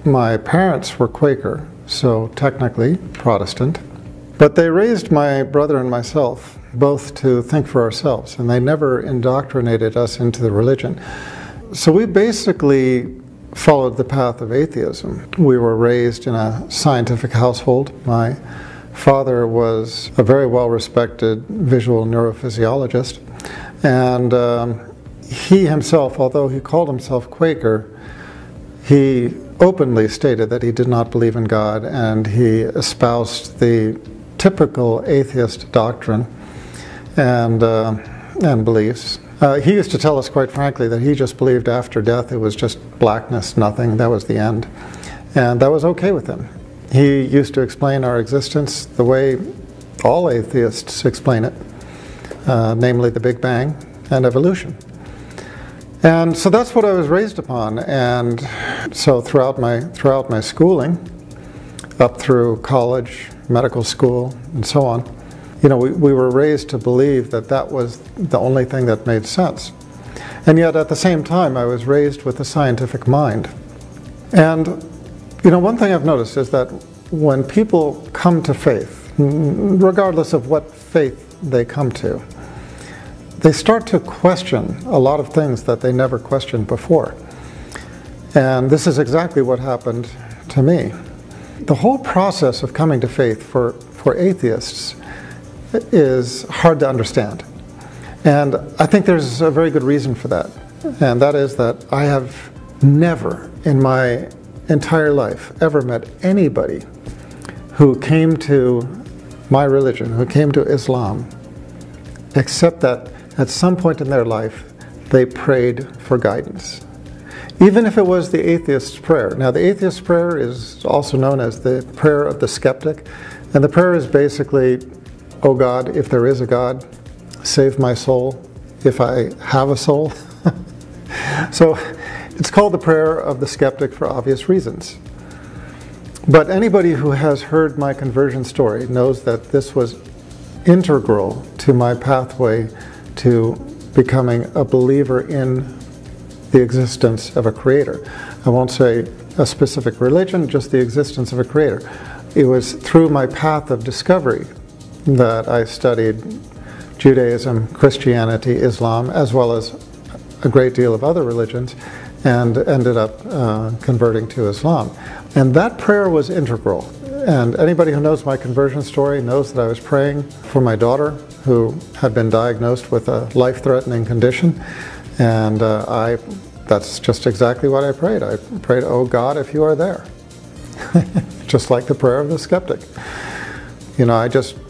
My parents were Quaker, so technically Protestant, but they raised my brother and myself both to think for ourselves, and they never indoctrinated us into the religion. So we basically followed the path of atheism. We were raised in a scientific household. My father was a very well-respected visual neurophysiologist, and he himself, although he called himself Quaker, he openly stated that he did not believe in God, and he espoused the typical atheist doctrine and beliefs. He used to tell us quite frankly that he just believed after death it was just blackness, nothing, that was the end. And that was okay with him. He used to explain our existence the way all atheists explain it, namely the Big Bang and evolution. And so that's what I was raised upon. And so throughout my schooling, up through college, medical school, and so on, you know, we were raised to believe that that was the only thing that made sense. And yet at the same time, I was raised with a scientific mind. And, you know, one thing I've noticed is that when people come to faith, regardless of what faith they come to, they start to question a lot of things that they never questioned before. And this is exactly what happened to me. The whole process of coming to faith for atheists is hard to understand. And I think there's a very good reason for that. And that is that I have never in my entire life ever met anybody who came to my religion, who came to Islam, except that at some point in their life they prayed for guidance. Even if it was the atheist's prayer. Now the atheist's prayer is also known as the prayer of the skeptic. And the prayer is basically, "Oh God, if there is a God, save my soul, if I have a soul." So it's called the prayer of the skeptic for obvious reasons. But anybody who has heard my conversion story knows that this was integral to my pathway to becoming a believer in the existence of a creator. I won't say a specific religion, just the existence of a creator. It was through my path of discovery that I studied Judaism, Christianity, Islam, as well as a great deal of other religions, and ended up converting to Islam. And that prayer was integral. And anybody who knows my conversion story knows that I was praying for my daughter, who had been diagnosed with a life-threatening condition. And that's just exactly what I prayed. I prayed, "Oh God, if you are there." Just like the prayer of the skeptic. You know,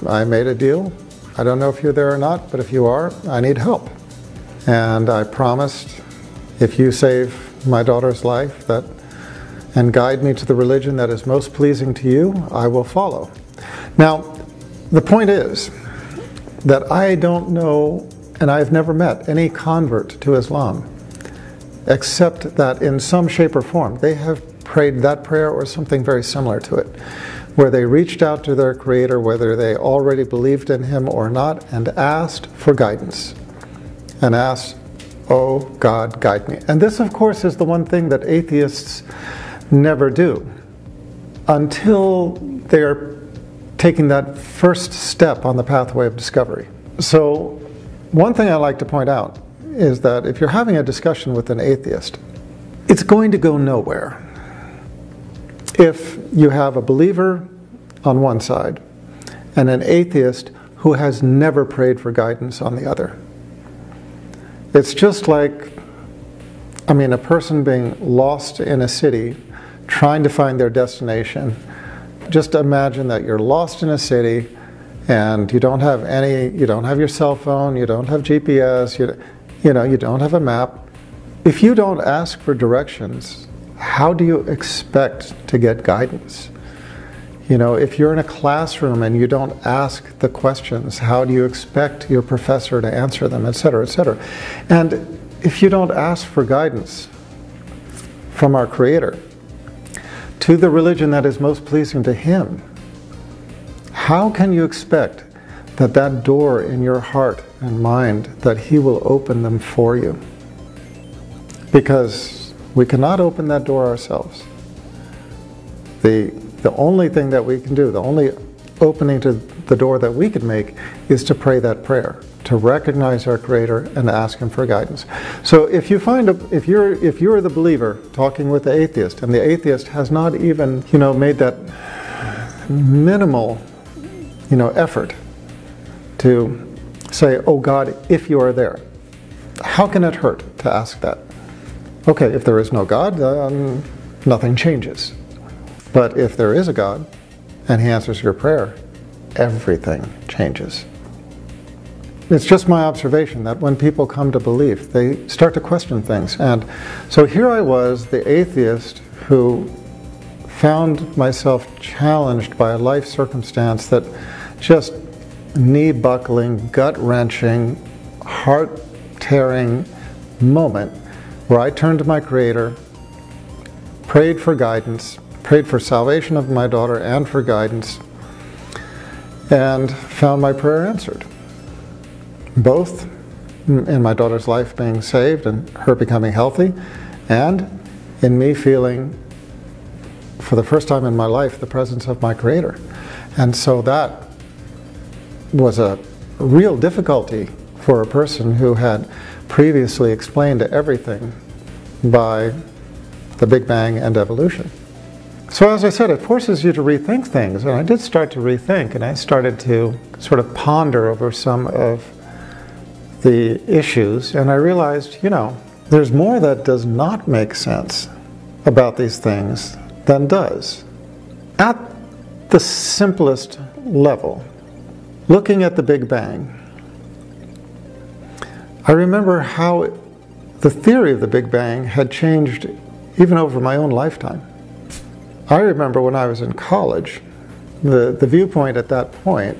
I made a deal. I don't know if you're there or not, but if you are, I need help. And I promised, if you save my daughter's life and guide me to the religion that is most pleasing to you, I will follow. Now, the point is that I don't know, and I've never met any convert to Islam, except that in some shape or form they have prayed that prayer or something very similar to it, where they reached out to their Creator, whether they already believed in Him or not, and asked for guidance, and asked, "Oh God, guide me." And this, of course, is the one thing that atheists never do until they are taking that first step on the pathway of discovery. So one thing I like to point out is that if you're having a discussion with an atheist, it's going to go nowhere if you have a believer on one side and an atheist who has never prayed for guidance on the other. It's just like, a person being lost in a city trying to find their destination. Just imagine that you're lost in a city and you don't have your cell phone, you don't have GPS, you don't have a map. If you don't ask for directions, how do you expect to get guidance? If you're in a classroom and you don't ask the questions, how do you expect your professor to answer them, etc., etc.? And if you don't ask for guidance from our Creator to the religion that is most pleasing to Him, how can you expect that door in your heart and mind, that He will open them for you? Because we cannot open that door ourselves. The only thing that we can do, the only opening to the door that we can make, is to pray that prayer, to recognize our Creator and ask Him for guidance. So if you find if you're the believer talking with the atheist, and the atheist has not even made that minimal effort to say, "Oh God, if you are there," how can it hurt to ask that? Okay, if there is no God, nothing changes. But if there is a God, and He answers your prayer, everything changes. It's just my observation that when people come to belief, they start to question things. And so here I was, the atheist, who found myself challenged by a life circumstance that just knee-buckling, gut-wrenching, heart-tearing moment where I turned to my Creator, prayed for guidance, prayed for salvation of my daughter and for guidance, and found my prayer answered. Both in my daughter's life being saved and her becoming healthy, and in me feeling, for the first time in my life, the presence of my Creator. And so that was a real difficulty for a person who had previously explained everything by the Big Bang and evolution. So as I said, it forces you to rethink things, and I did start to rethink, and I started to sort of ponder over some of the issues, and I realized, there's more that does not make sense about these things than does. At the simplest level, looking at the Big Bang, I remember how the theory of the Big Bang had changed even over my own lifetime. I remember when I was in college, the viewpoint at that point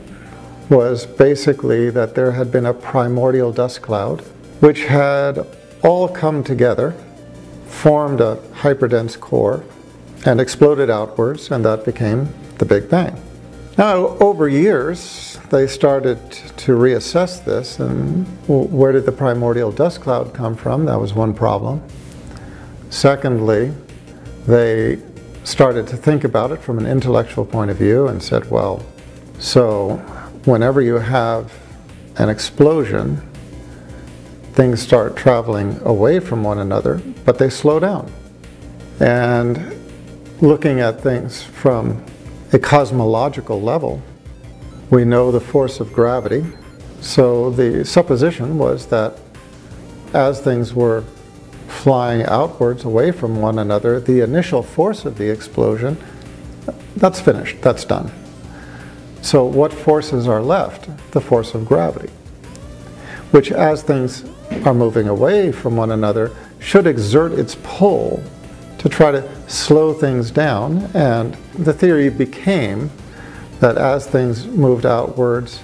was basically that there had been a primordial dust cloud which had all come together, formed a hyperdense core, and exploded outwards, and that became the Big Bang. Now, over years, they started to reassess this, and where did the primordial dust cloud come from? That was one problem. Secondly, they started to think about it from an intellectual point of view and said, well, so whenever you have an explosion, things start traveling away from one another, but they slow down. And looking at things from a cosmological level, we know the force of gravity. So the supposition was that as things were flying outwards away from one another, the initial force of the explosion, that's finished, that's done. So what forces are left? The force of gravity, which as things are moving away from one another should exert its pull to try to slow things down. And the theory became that as things moved outwards,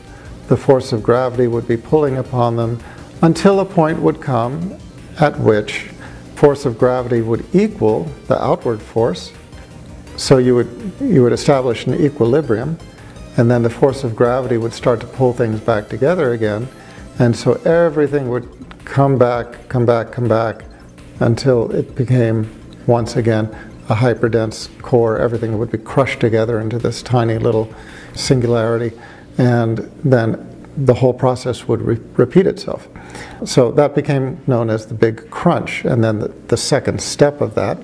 the force of gravity would be pulling upon them until a point would come at which force of gravity would equal the outward force. So you would establish an equilibrium, and then the force of gravity would start to pull things back together again, and so everything would come back until it became once again a hyperdense core. Everything would be crushed together into this tiny little singularity, and then the whole process would repeat itself. So that became known as the Big Crunch, and then the second step of that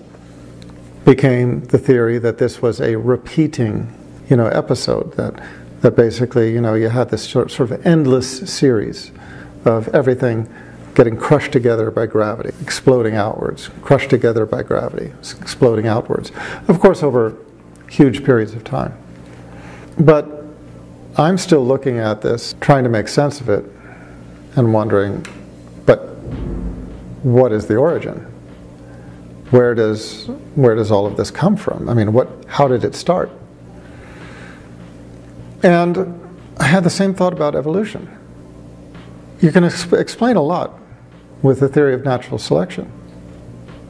became the theory that this was a repeating episode, that basically you had this sort of endless series of everything getting crushed together by gravity, exploding outwards, crushed together by gravity, exploding outwards, of course over huge periods of time. But I'm still looking at this, trying to make sense of it, and wondering, but what is the origin? Where does all of this come from? I mean, how did it start? And I had the same thought about evolution. You can explain a lot with the theory of natural selection.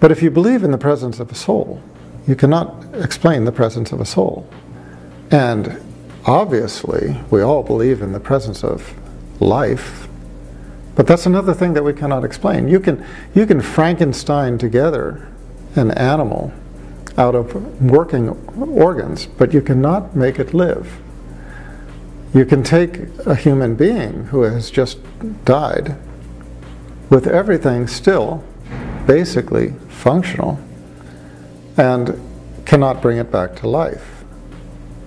But if you believe in the presence of a soul, you cannot explain the presence of a soul. And obviously, we all believe in the presence of life, but that's another thing that we cannot explain. You can Frankenstein together an animal out of working organs, but you cannot make it live. You can take a human being who has just died with everything still basically functional and cannot bring it back to life.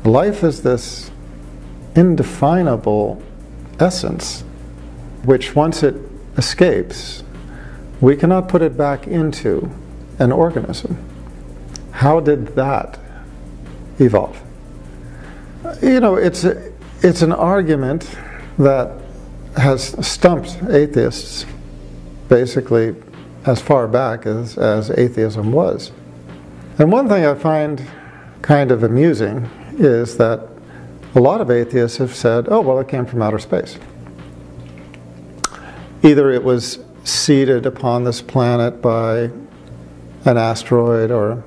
Life is this indefinable essence which, once it escapes, we cannot put it back into an organism. How did that evolve? You know, it's an argument that has stumped atheists basically as far back as atheism was. And one thing I find kind of amusing is that a lot of atheists have said, oh, well, it came from outer space. Either it was seeded upon this planet by an asteroid or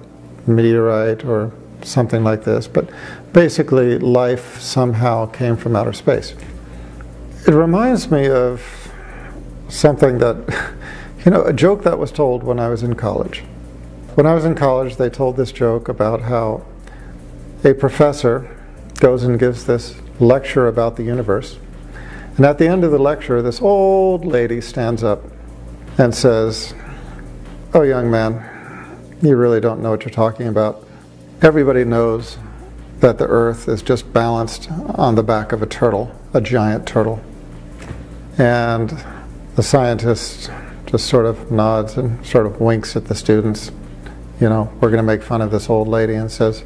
meteorite or something like this, but basically life somehow came from outer space. It reminds me of something that, you know, a joke that was told when I was in college. When I was in college, they told this joke about how a professor goes and gives this lecture about the universe, and at the end of the lecture, this old lady stands up and says, "Oh, young man, you really don't know what you're talking about. Everybody knows that the Earth is just balanced on the back of a turtle, a giant turtle." And the scientist just sort of nods and sort of winks at the students. You know, we're going to make fun of this old lady, and says,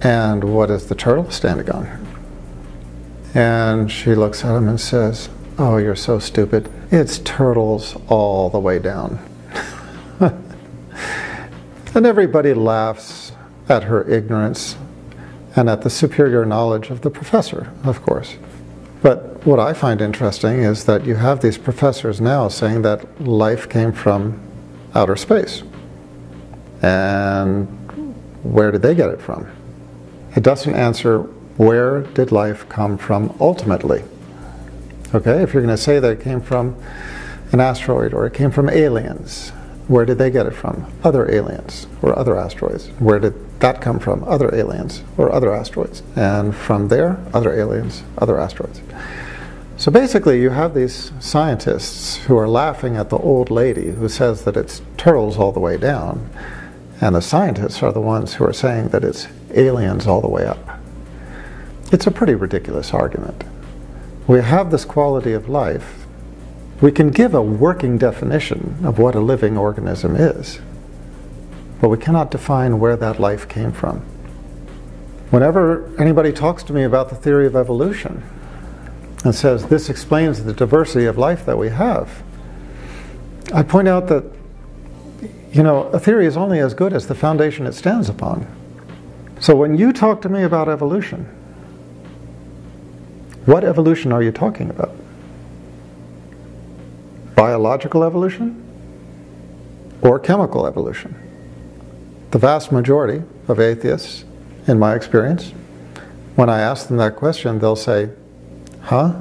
"And what is the turtle standing on?" And she looks at him and says, "Oh, you're so stupid. It's turtles all the way down." And everybody laughs at her ignorance and at the superior knowledge of the professor, of course. But what I find interesting is that you have these professors now saying that life came from outer space. And where did they get it from? It doesn't answer, where did life come from ultimately? Okay, if you're going to say that it came from an asteroid or it came from aliens, where did they get it from? Other aliens or other asteroids. Where did that come from? Other aliens or other asteroids. And from there, other aliens, other asteroids. So basically you have these scientists who are laughing at the old lady who says that it's turtles all the way down, and the scientists are the ones who are saying that it's aliens all the way up. It's a pretty ridiculous argument. We have this quality of life. We can give a working definition of what a living organism is, but we cannot define where that life came from. Whenever anybody talks to me about the theory of evolution and says this explains the diversity of life that we have, I point out that, you know, a theory is only as good as the foundation it stands upon. So when you talk to me about evolution, what evolution are you talking about? Biological evolution or chemical evolution? The vast majority of atheists, in my experience, when I ask them that question, they'll say, "Huh?